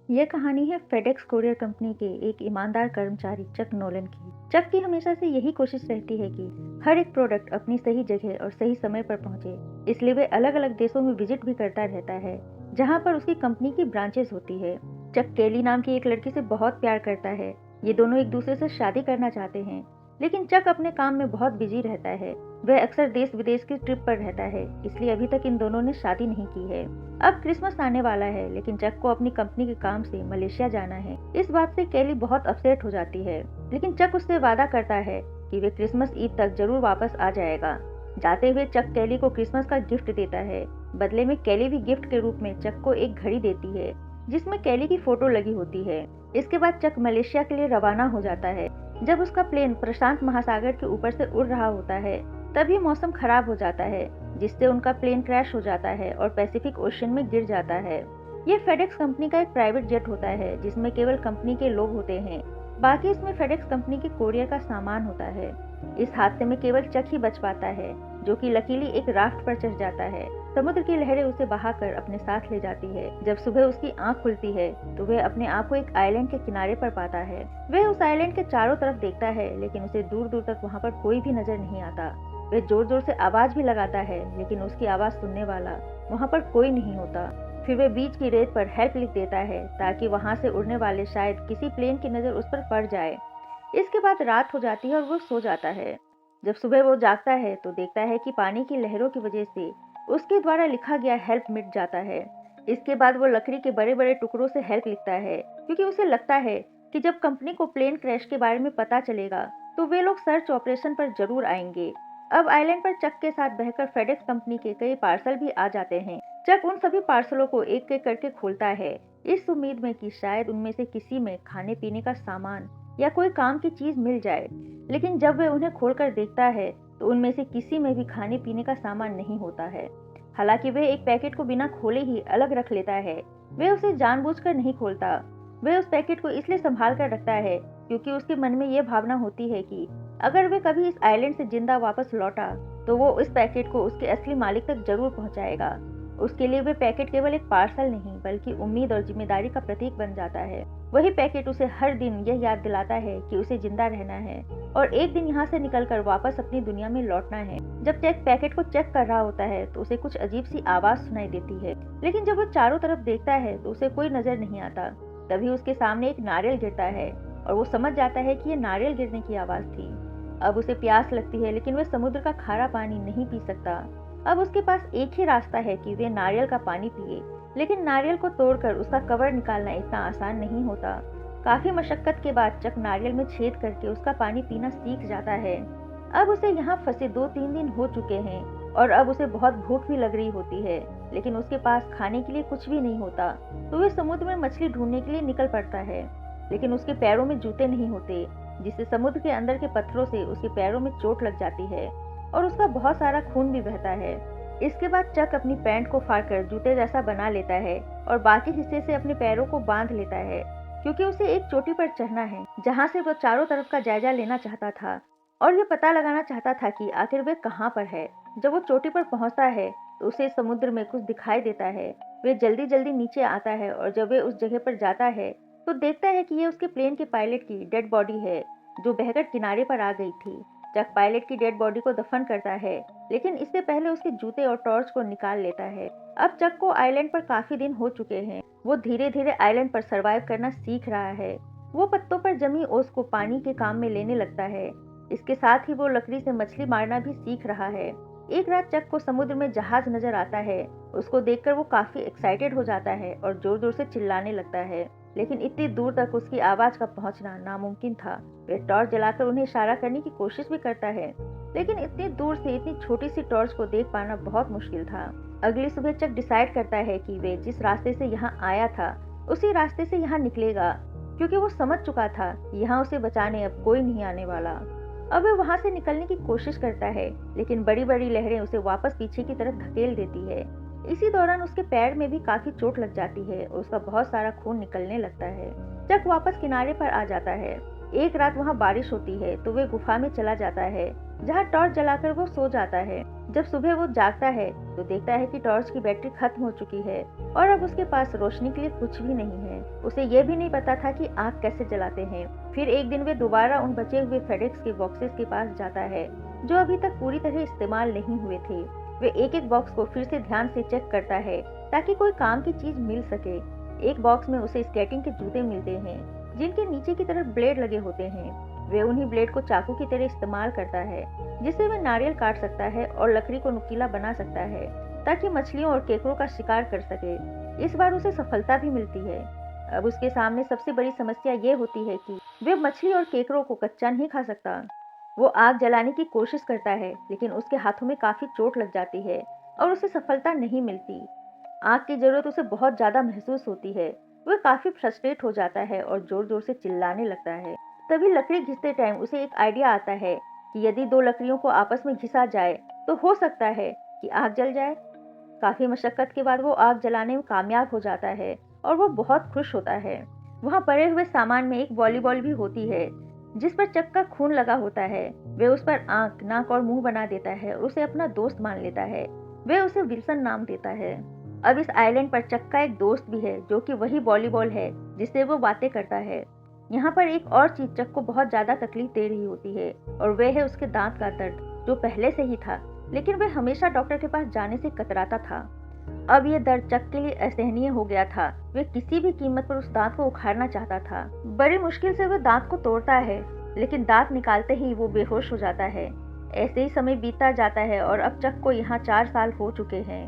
यह कहानी है फेडेक्स कुरियर कंपनी के एक ईमानदार कर्मचारी चक नोलन की। चक की हमेशा से यही कोशिश रहती है कि हर एक प्रोडक्ट अपनी सही जगह और सही समय पर पहुंचे। इसलिए वे अलग अलग देशों में विजिट भी करता रहता है जहां पर उसकी कंपनी की ब्रांचेस होती है। चक केली नाम की एक लड़की से बहुत प्यार करता है। ये दोनों एक दूसरे से शादी करना चाहते हैं, लेकिन चक अपने काम में बहुत बिजी रहता है। वह अक्सर देश विदेश की ट्रिप पर रहता है, इसलिए अभी तक इन दोनों ने शादी नहीं की है। अब क्रिसमस आने वाला है, लेकिन चक को अपनी कंपनी के काम से मलेशिया जाना है। इस बात से केली बहुत अपसेट हो जाती है, लेकिन चक उससे वादा करता है कि वे क्रिसमस ईद तक जरूर वापस आ जाएगा। जाते हुए चक केली को क्रिसमस का गिफ्ट देता है। बदले में केली भी गिफ्ट के रूप में चक को एक घड़ी देती है जिसमें केली की फोटो लगी होती है। इसके बाद चक मलेशिया के लिए रवाना हो जाता है। जब उसका प्लेन प्रशांत महासागर के ऊपर से उड़ रहा होता है, तभी मौसम खराब हो जाता है, जिससे उनका प्लेन क्रैश हो जाता है और पैसिफिक ओशन में गिर जाता है। ये फेडेक्स कंपनी का एक प्राइवेट जेट होता है जिसमें केवल कंपनी के लोग होते हैं, बाकी इसमें फेडेक्स कंपनी के कोरियर का सामान होता है। इस हादसे में केवल चक ही बच पाता है, जो कि लकीली एक राफ्ट पर चढ़ जाता है। समुद्र की लहरें उसे बहाकर अपने साथ ले जाती है। जब सुबह उसकी आंख खुलती है तो वह अपने आप को एक आइलैंड के किनारे पर पाता है। वह उस आइलैंड के चारों तरफ देखता है, लेकिन उसे दूर दूर तक वहाँ पर कोई भी नजर नहीं आता। वह जोर जोर से आवाज भी लगाता है, लेकिन उसकी आवाज सुनने वाला वहाँ पर कोई नहीं होता। फिर वह बीच की रेत पर हेल्प लिख देता है ताकि वहाँ से उड़ने वाले शायद किसी प्लेन की नजर उस पर पड़ जाए। इसके बाद रात हो जाती है और वो सो जाता है। जब सुबह वो जागता है तो देखता है कि पानी की लहरों की वजह से उसके द्वारा लिखा गया हेल्प मिट जाता है। इसके बाद वो लकड़ी के बड़े बड़े टुकड़ों से हेल्प लिखता है, क्योंकि उसे लगता है कि जब कंपनी को प्लेन क्रैश के बारे में पता चलेगा तो वे लोग सर्च ऑपरेशन पर जरूर आएंगे। अब आइलैंड पर चक के साथ बहकर फेडेक्स कंपनी के कई पार्सल भी आ जाते हैं। चक उन सभी पार्सलों को एक एक करके खोलता है, इस उम्मीद में कि शायद उनमें से किसी में खाने पीने का सामान या कोई काम की चीज मिल जाए। लेकिन जब वह उन्हें खोलकर देखता है तो उनमें से किसी में भी खाने पीने का सामान नहीं होता है। हालांकि वह एक पैकेट को बिना खोले ही अलग रख लेता है। वह उसे जानबूझकर नहीं खोलता। वह उस पैकेट को इसलिए संभाल कर रखता है क्योंकि उसके मन में यह भावना होती है कि अगर वह कभी इस आइलैंड से जिंदा वापस लौटा तो वो इस पैकेट को उसके असली मालिक तक जरूर पहुंचाएगा। उसके लिए वह पैकेट केवल एक पार्सल नहीं बल्कि उम्मीद और जिम्मेदारी का प्रतीक बन जाता है। वही पैकेट उसे हर दिन यह याद दिलाता है कि उसे जिंदा रहना है और एक दिन यहाँ से निकलकर वापस अपनी दुनिया में लौटना है। जब चेक पैकेट को चेक कर रहा होता है तो उसे कुछ अजीब सी आवाज सुनाई देती है, लेकिन जब वो चारों तरफ देखता है तो उसे कोई नजर नहीं आता। तभी उसके सामने एक नारियल गिरता है और वो समझ जाता है कि ये नारियल गिरने की आवाज थी। अब उसे प्यास लगती है, लेकिन वह समुद्र का खारा पानी नहीं पी सकता। अब उसके पास एक ही रास्ता है कि वे नारियल का पानी पिए, लेकिन नारियल को तोड़कर उसका कवर निकालना इतना आसान नहीं होता। काफी मशक्कत के बाद चक नारियल में छेद करके उसका पानी पीना सीख जाता है। अब उसे यहाँ फंसे 2-3 दिन हो चुके हैं और अब उसे बहुत भूख भी लग रही होती है, लेकिन उसके पास खाने के लिए कुछ भी नहीं होता। तो वह समुद्र में मछली ढूंढने के लिए निकल पड़ता है, लेकिन उसके पैरों में जूते नहीं होते, जिससे समुद्र के अंदर के पत्थरों से उसके पैरों में चोट लग जाती है और उसका बहुत सारा खून भी बहता है। इसके बाद चक अपनी पैंट को फाड़कर जूते जैसा बना लेता है और बाकी हिस्से से अपने पैरों को बांध लेता है, क्योंकि उसे एक चोटी पर चढ़ना है जहां से वो चारों तरफ का जायजा लेना चाहता था और ये पता लगाना चाहता था कि आखिर वे कहाँ पर है। जब वो चोटी पर पहुंचता है तो उसे समुद्र में कुछ दिखाई देता है। वे जल्दी जल्दी नीचे आता है और जब वे उस जगह पर जाता है तो देखता है कि ये उसके प्लेन के पायलट की डेड बॉडी है, जो बहकर किनारे पर आ गई थी। चक पायलट की डेड बॉडी को दफन करता है, लेकिन इससे पहले उसके जूते और टॉर्च को निकाल लेता है। अब चक को आइलैंड पर काफी दिन हो चुके हैं। वो धीरे धीरे आइलैंड पर सरवाइव करना सीख रहा है। वो पत्तों पर जमी ओस को पानी के काम में लेने लगता है। इसके साथ ही वो लकड़ी से मछली मारना भी सीख रहा है। एक रात चक को समुद्र में जहाज नजर आता है। उसको देखकर वो काफी एक्साइटेड हो जाता है और जोर जोर से चिल्लाने लगता है, लेकिन इतनी दूर तक उसकी आवाज का पहुंचना नामुमकिन था। वह टॉर्च जलाकर उन्हें इशारा करने की कोशिश भी करता है, लेकिन इतनी दूर से इतनी छोटी सी टॉर्च को देख पाना बहुत मुश्किल था। अगली सुबह चक डिसाइड करता है कि वे जिस रास्ते से यहाँ आया था उसी रास्ते से यहाँ निकलेगा, क्योंकि वो समझ चुका था यहाँ उसे बचाने अब कोई नहीं आने वाला। अब वह वहाँ से निकलने की कोशिश करता है, लेकिन बड़ी बड़ी लहरें उसे वापस पीछे की तरफ धकेल देती है। इसी दौरान उसके पैर में भी काफी चोट लग जाती है और उसका बहुत सारा खून निकलने लगता है। चक वापस किनारे पर आ जाता है। एक रात वहाँ बारिश होती है तो वे गुफा में चला जाता है। जहाँ टॉर्च जलाकर वो सो जाता है। जब सुबह वो जागता है तो देखता है कि टॉर्च की बैटरी खत्म हो चुकी है और अब उसके पास रोशनी के लिए कुछ भी नहीं है। उसे ये भी नहीं पता था कि आग कैसे जलाते हैं। फिर एक दिन वे दोबारा उन बचे हुए फेडेक्स के बॉक्सेस के पास जाता है जो अभी तक पूरी तरह इस्तेमाल नहीं हुए थे। वे एक एक बॉक्स को फिर से ध्यान से चेक करता है ताकि कोई काम की चीज मिल सके। एक बॉक्स में उसे स्केटिंग के जूते मिलते हैं जिनके नीचे की तरफ ब्लेड लगे होते हैं। वे उन्हीं ब्लेड को चाकू की तरह इस्तेमाल करता है जिससे वह नारियल काट सकता है और लकड़ी को नुकीला बना सकता है ताकि मछलियों और केकड़ों का शिकार कर सके। इस बार उसे सफलता भी मिलती है। अब उसके सामने सबसे बड़ी समस्या ये होती है कि वे मछली और केकड़ों को कच्चा नहीं खा सकता। वो आग जलाने की कोशिश करता है लेकिन उसके हाथों में काफी चोट लग जाती है और उसे सफलता नहीं मिलती। आग की जरूरत उसे बहुत ज्यादा महसूस होती है। वह काफी फ्रस्ट्रेट हो जाता है और जोर जोर से चिल्लाने लगता है। तभी लकड़ी घिसते टाइम उसे एक आइडिया आता है कि यदि दो लकड़ियों को आपस में घिसा जाए तो हो सकता है कि आग जल जाए। काफी मशक्कत के बाद वो आग जलाने में कामयाब हो जाता है और वो बहुत खुश होता है। वहाँ पड़े हुए सामान में एक वॉलीबॉल भी होती है जिस पर चक का खून लगा होता है। वे उस पर आंख, नाक और मुंह बना देता है और उसे अपना दोस्त मान लेता है। वे उसे विल्सन नाम देता है। अब इस आइलैंड पर चक का एक दोस्त भी है जो कि वही वॉलीबॉल है जिससे वो बातें करता है। यहाँ पर एक और चीज चक को बहुत ज्यादा तकलीफ दे रही होती है और वह है उसके दांत का दर्द जो पहले से ही था, लेकिन वह हमेशा डॉक्टर के पास जाने से कतराता था। अब ये दर्द चक के लिए असहनीय हो गया था। वह किसी भी कीमत पर उस दांत को उखाड़ना चाहता था। बड़ी मुश्किल से वह दांत को तोड़ता है लेकिन दांत निकालते ही वो बेहोश हो जाता है। ऐसे ही समय बीतता जाता है और अब चक को यहाँ 4 साल हो चुके हैं।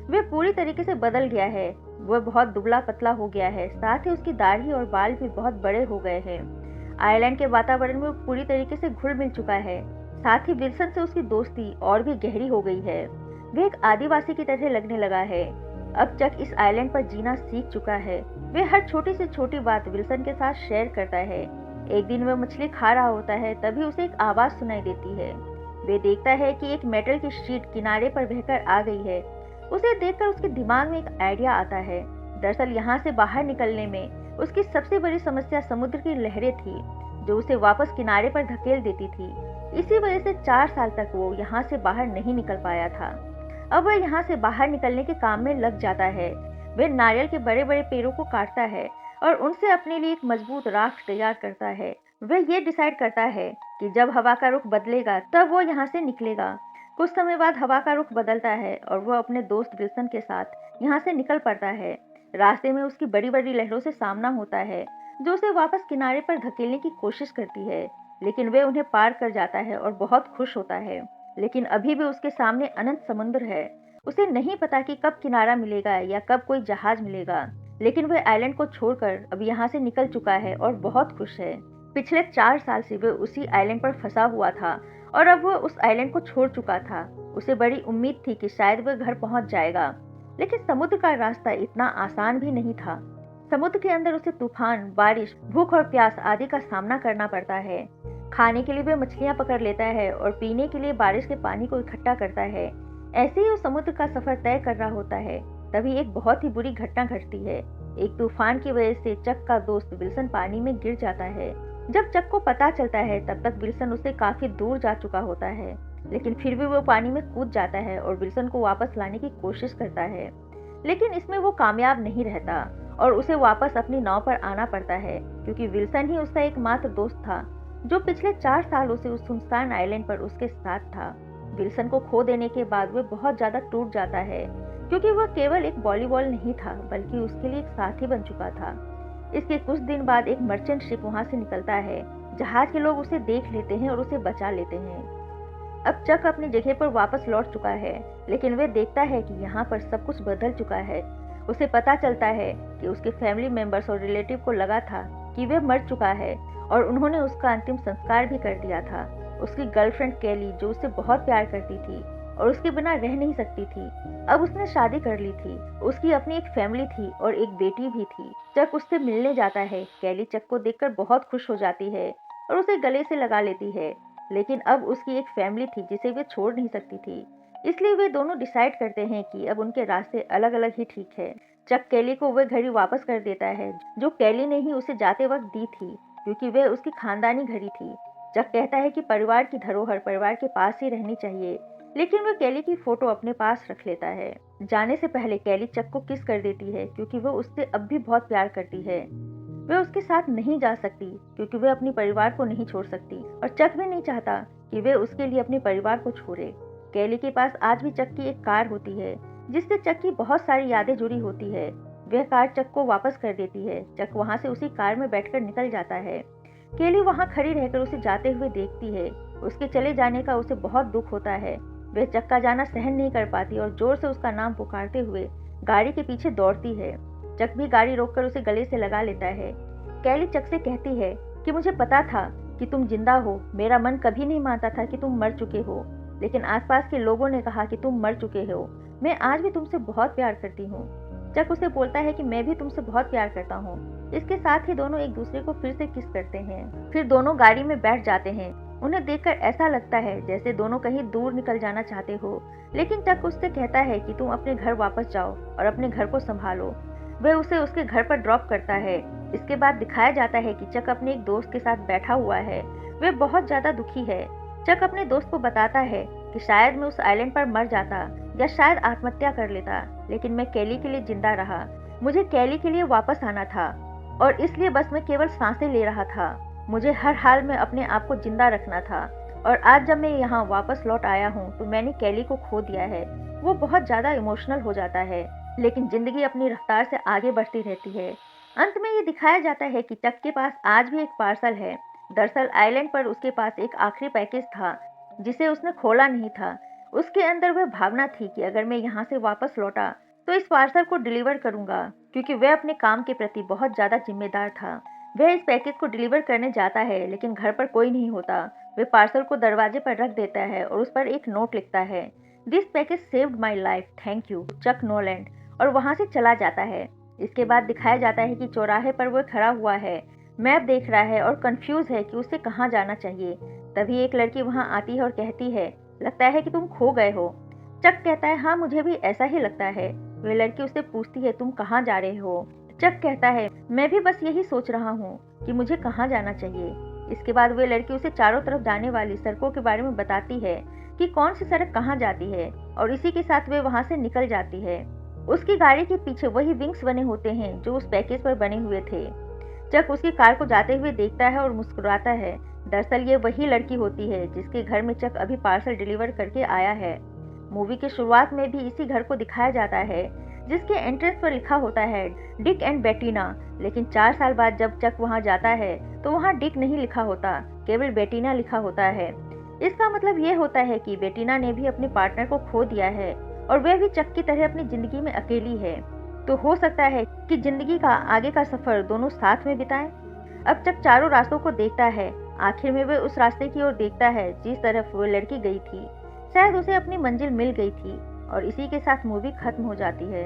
वह पूरी तरीके से बदल गया है। वह बहुत दुबला पतला हो गया है, साथ ही उसकी दाढ़ी और बाल भी बहुत बड़े हो गए हैं। आइलैंड के वातावरण में वो पूरी तरीके से घुल मिल चुका है। साथ ही विल्सन से उसकी दोस्ती और भी गहरी हो गई है। वह एक आदिवासी की तरह लगने लगा है। अब चक इस आइलैंड पर जीना सीख चुका है। वह हर छोटी से छोटी बात विल्सन के साथ शेयर करता है। एक दिन वह मछली खा रहा होता है तभी उसे एक आवाज सुनाई देती है। वे देखता है कि एक मेटल की शीट किनारे पर बहकर आ गई है। उसे देखकर उसके दिमाग में एक आइडिया आता है। दरअसल यहाँ से बाहर निकलने में उसकी सबसे बड़ी समस्या समुद्र की लहरें थी जो उसे वापस किनारे पर धकेल देती थी। इसी वजह से 4 साल तक वो यहाँ से बाहर नहीं निकल पाया था। अब वह यहाँ से बाहर निकलने के काम में लग जाता है। वह नारियल के बड़े बड़े पेड़ों को काटता है और उनसे अपने लिए एक मजबूत राफ्ट तैयार करता है। वह ये डिसाइड करता है कि जब हवा का रुख बदलेगा तब वो यहाँ से निकलेगा। कुछ समय बाद हवा का रुख बदलता है और वह अपने दोस्त विल्सन के साथ यहाँ से निकल पड़ता है। रास्ते में उसकी बड़ी बड़ी लहरों से सामना होता है जो उसे वापस किनारे पर धकेलने की कोशिश करती है, लेकिन वह उन्हें पार कर जाता है और बहुत खुश होता है। लेकिन अभी भी उसके सामने अनंत समुद्र है। उसे नहीं पता कि कब किनारा मिलेगा या कब कोई जहाज मिलेगा, लेकिन वह आइलैंड को छोड़कर अब यहाँ से निकल चुका है और बहुत खुश है। पिछले 4 साल से वह उसी आइलैंड पर फंसा हुआ था और अब वह उस आइलैंड को छोड़ चुका था। उसे बड़ी उम्मीद थी कि शायद वह घर पहुंच जाएगा, लेकिन समुद्र का रास्ता इतना आसान भी नहीं था। समुद्र के अंदर उसे तूफान, बारिश, भूख और प्यास आदि का सामना करना पड़ता है। खाने के लिए वह मछलियां पकड़ लेता है और पीने के लिए बारिश के पानी को इकट्ठा करता है। ऐसे ही वो समुद्र का सफर तय कर रहा होता है, तभी एक बहुत ही बुरी घटना घटती है। एक तूफान की वजह से चक का दोस्त विल्सन पानी में गिर जाता है। जब चक को पता चलता है तब तक विल्सन उससे काफी दूर जा चुका होता है, लेकिन फिर भी वो पानी में कूद जाता है और विल्सन को वापस लाने की कोशिश करता है। लेकिन इसमें वो कामयाब नहीं रहता और उसे वापस अपनी नाव पर आना पड़ता है क्योंकि विल्सन ही उसका एकमात्र दोस्त था जो पिछले 4 सालों से उस सुनसान आइलैंड पर उसके साथ था। विल्सन को खो देने के बाद वह बहुत ज्यादा टूट जाता है क्योंकि वह केवल एक वॉलीबॉल नहीं था बल्कि उसके लिए एक साथी बन चुका था। इसके कुछ दिन बाद एक मर्चेंट शिप वहां से निकलता है। जहाज के लोग उसे देख लेते हैं और उसे बचा लेते हैं। अब चक अपनी जगह पर वापस लौट चुका है, लेकिन वह देखता है कि यहाँ पर सब कुछ बदल चुका है। उसे पता चलता है कि उसके फैमिली मेंबर्स और रिलेटिव को लगा था कि वह मर चुका है और उन्होंने उसका अंतिम संस्कार भी कर दिया था। उसकी गर्लफ्रेंड कैली जो उससे बहुत प्यार करती थी और उसके बिना रह नहीं सकती थी, अब उसने शादी कर ली थी। उसकी अपनी एक फैमिली थी और एक बेटी भी थी। चक उससे मिलने जाता है। कैली चक को देखकर बहुत खुश हो जाती है और उसे गले से लगा लेती है, लेकिन अब उसकी एक फैमिली थी जिसे वे छोड़ नहीं सकती थी। इसलिए वे दोनों डिसाइड करते हैं कि अब उनके रास्ते अलग अलग ही ठीक है। चक कैली को वह घड़ी वापस कर देता है जो कैली ने ही उसे जाते वक्त दी थी, क्योंकि वह उसकी खानदानी घड़ी थी। चक कहता है कि परिवार की धरोहर परिवार के पास ही रहनी चाहिए, लेकिन वह कैली की फोटो अपने पास रख लेता है। जाने से पहले कैली चक को किस कर देती है क्योंकि वह उससे अब भी बहुत प्यार करती है। वह उसके साथ नहीं जा सकती क्योंकि वह अपने परिवार को नहीं छोड़ सकती और चक भी नहीं चाहता कि वह उसके लिए अपने परिवार को छोड़े। कैली के पास आज भी चक की एक कार होती है जिससे चक की बहुत सारी यादें जुड़ी होती है। वह कार चक को वापस कर देती है। चक वहाँ से उसी कार में बैठकर निकल जाता है। कैली वहाँ खड़ी रहकर उसे जाते हुए देखती है। उसके चले जाने का उसे बहुत दुख होता है। वह चक का जाना सहन नहीं कर पाती और जोर से उसका नाम पुकारते हुए गाड़ी के पीछे दौड़ती है। चक भी गाड़ी रोककर उसे गले से लगा लेता है। कैली चक से कहती है कि मुझे पता था कि तुम जिंदा हो। मेरा मन कभी नहीं मानता था कि तुम मर चुके हो, लेकिन आसपास के लोगों ने कहा कि तुम मर चुके हो। मैं आज भी तुमसे बहुत प्यार करती हूँ। चक उसे बोलता है कि मैं भी तुमसे बहुत प्यार करता हूँ। इसके साथ ही दोनों एक दूसरे को फिर से किस करते हैं। फिर दोनों गाड़ी में बैठ जाते हैं। उन्हें देखकर ऐसा लगता है जैसे दोनों कहीं दूर निकल जाना चाहते हो, लेकिन चक उससे कहता है कि तुम अपने घर वापस जाओ और अपने घर को संभालो। वह उसे उसके घर पर ड्रॉप करता है। इसके बाद दिखाया जाता है कि चक अपने एक दोस्त के साथ बैठा हुआ है। वह बहुत ज्यादा दुखी है। चक अपने दोस्त को बताता है कि शायद मैं उस आइलैंड पर मर जाता या शायद आत्महत्या कर लेता, लेकिन मैं कैली के लिए जिंदा रहा। मुझे कैली के लिए वापस आना था और इसलिए बस मैं केवल सांसें ले रहा था। मुझे हर हाल में अपने आप को जिंदा रखना था और आज जब मैं यहाँ वापस लौट आया हूँ तो मैंने कैली को खो दिया है। वो बहुत ज्यादा इमोशनल हो जाता है, लेकिन जिंदगी अपनी रफ्तार से आगे बढ़ती रहती है। अंत में ये दिखाया जाता है कि चक के पास आज भी एक पार्सल है। दरअसल आइलैंड पर उसके पास एक आखिरी पैकेज था जिसे उसने खोला नहीं था। उसके अंदर वह भावना थी कि अगर मैं यहाँ से वापस लौटा तो इस पार्सल को डिलीवर करूंगा, क्योंकि वह अपने काम के प्रति बहुत ज्यादा जिम्मेदार था। वह इस पैकेज को डिलीवर करने जाता है, लेकिन घर पर कोई नहीं होता। वह पार्सल को दरवाजे पर रख देता है और उस पर एक नोट लिखता है, this package saved my life, thank you, Chuck Noland, और वहाँ से चला जाता है। इसके बाद दिखाया जाता है कि चौराहे पर वह खड़ा हुआ है, मैप देख रहा है और कंफ्यूज है कि उसे कहाँ जाना चाहिए। तभी एक लड़की वहाँ आती है और कहती है, लगता है कि तुम खो गए हो। चक कहता है, हाँ मुझे भी ऐसा ही लगता है। वह लड़की उससे पूछती है, तुम कहाँ जा रहे हो? चक कहता है, मैं भी बस यही सोच रहा हूँ कि मुझे कहाँ जाना चाहिए। इसके बाद वह लड़की उसे चारों तरफ जाने वाली सड़कों के बारे में बताती है कि कौन सी सड़क कहाँ जाती है, और इसी के साथ वे वहाँ से निकल जाती है। उसकी गाड़ी के पीछे वही विंग्स बने होते हैं जो उस पैकेज पर बने हुए थे। चक उसकी कार को जाते हुए देखता है और मुस्कुराता है। दरअसल ये वही लड़की होती है जिसके घर में चक अभी पार्सल डिलीवर करके आया है। मूवी के शुरुआत में भी इसी घर को दिखाया जाता है जिसके एंट्रेंस पर लिखा होता है डिक एंड बेटीना, लेकिन 4 साल बाद जब चक वहां जाता है तो वहां डिक नहीं लिखा होता, केवल बेटीना लिखा होता है। इसका मतलब ये होता है कि बेटीना ने भी अपने पार्टनर को खो दिया है और वह भी चक की तरह अपनी जिंदगी में अकेली है। तो हो सकता है कि जिंदगी का आगे का सफर दोनों साथ में बिताएं। अब चक चारों रास्तों को देखता है। आखिर में वह उस रास्ते की ओर देखता है जिस तरफ वो लड़की गई थी। शायद उसे अपनी मंजिल मिल गई थी और इसी के साथ मूवी खत्म हो जाती है।